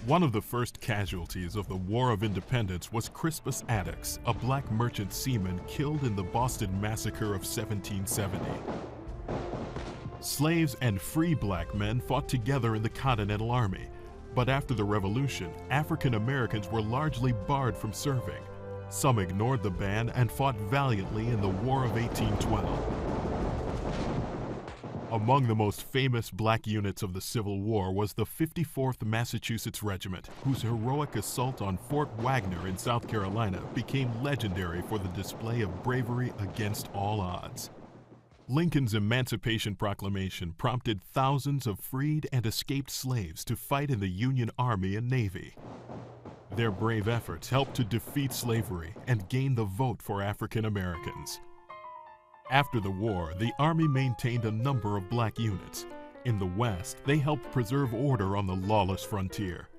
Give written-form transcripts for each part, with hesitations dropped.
One of the first casualties of the War of Independence was Crispus Attucks, a black merchant seaman killed in the Boston Massacre of 1770. Slaves and free black men fought together in the Continental Army, but after the Revolution, African Americans were largely barred from serving. Some ignored the ban and fought valiantly in the War of 1812. Among the most famous black units of the Civil War was the 54th Massachusetts Regiment, whose heroic assault on Fort Wagner in South Carolina became legendary for the display of bravery against all odds. Lincoln's Emancipation Proclamation prompted thousands of freed and escaped slaves to fight in the Union Army and Navy. Their brave efforts helped to defeat slavery and gain the vote for African Americans. After the war, the Army maintained a number of black units. In the West, they helped preserve order on the lawless frontier.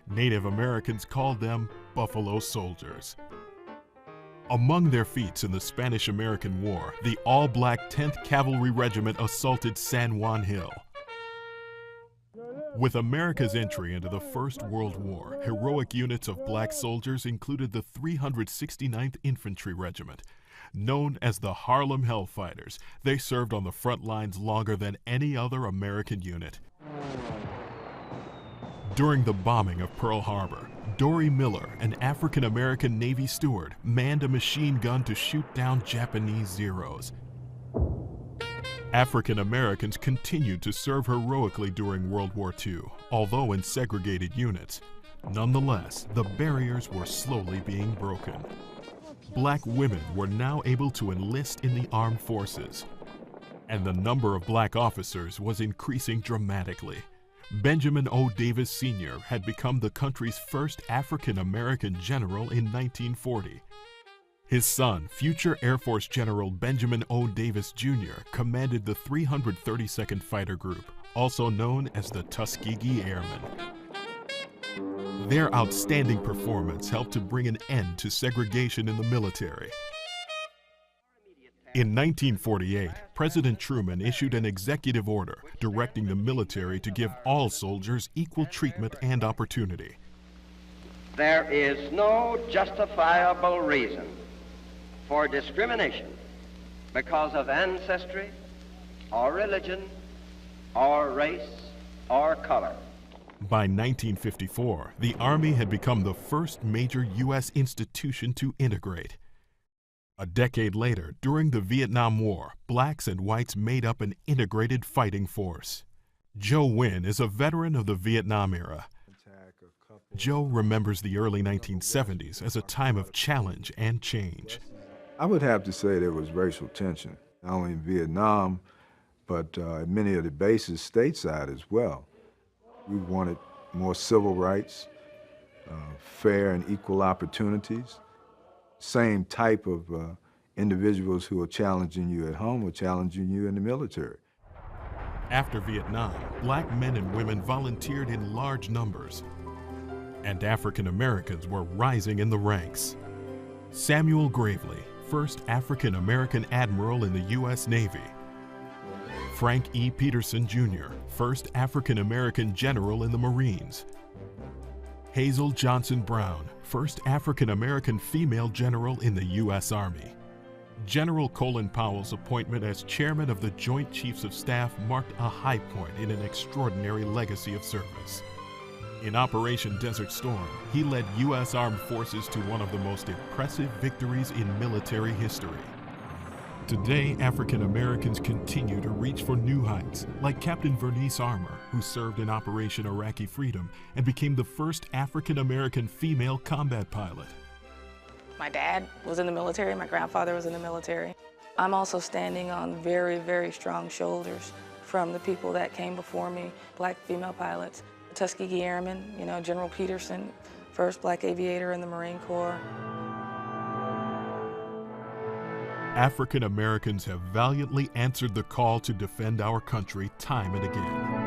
Native Americans called them Buffalo Soldiers. Among their feats in the Spanish-American War, the all-black 10th Cavalry Regiment assaulted San Juan Hill. With America's entry into the First World War, heroic units of black soldiers included the 369th Infantry Regiment. Known as the Harlem Hellfighters, they served on the front lines longer than any other American unit. During the bombing of Pearl Harbor, Dory Miller, an African-American Navy steward, manned a machine gun to shoot down Japanese Zeros. African Americans continued to serve heroically during World War II, although in segregated units. Nonetheless, the barriers were slowly being broken. Black women were now able to enlist in the armed forces, and the number of black officers was increasing dramatically. Benjamin O. Davis Sr. had become the country's first African-American general in 1940. His son, future Air Force General Benjamin O. Davis Jr., commanded the 332nd Fighter Group, also known as the Tuskegee Airmen. Their outstanding performance helped to bring an end to segregation in the military. In 1948, President Truman issued an executive order directing the military to give all soldiers equal treatment and opportunity. There is no justifiable reason for discrimination because of ancestry, or religion, or race, or color. By 1954, the Army had become the first major U.S. institution to integrate. A decade later, during the Vietnam War, blacks and whites made up an integrated fighting force. Joe Wynn is a veteran of the Vietnam era. Joe remembers the early 1970s as a time of challenge and change. I would have to say there was racial tension, not only in Vietnam, but at many of the bases stateside as well. We wanted more civil rights, fair and equal opportunities. Same type of individuals who are challenging you at home were challenging you in the military. After Vietnam, black men and women volunteered in large numbers, and African Americans were rising in the ranks. Samuel Gravely, first African American admiral in the U.S. Navy. Frank E. Peterson, Jr., first African American general in the Marines. Hazel Johnson Brown, first African American female general in the U.S. Army. General Colin Powell's appointment as chairman of the Joint Chiefs of Staff marked a high point in an extraordinary legacy of service. In Operation Desert Storm, he led U.S. Armed Forces to one of the most impressive victories in military history. Today, African Americans continue to reach for new heights, like Captain Vernice Armour, who served in Operation Iraqi Freedom and became the first African American female combat pilot. My dad was in the military, my grandfather was in the military. I'm also standing on very, very strong shoulders from the people that came before me, black female pilots. Tuskegee Airmen, General Peterson, first black aviator in the Marine Corps. African Americans have valiantly answered the call to defend our country time and again.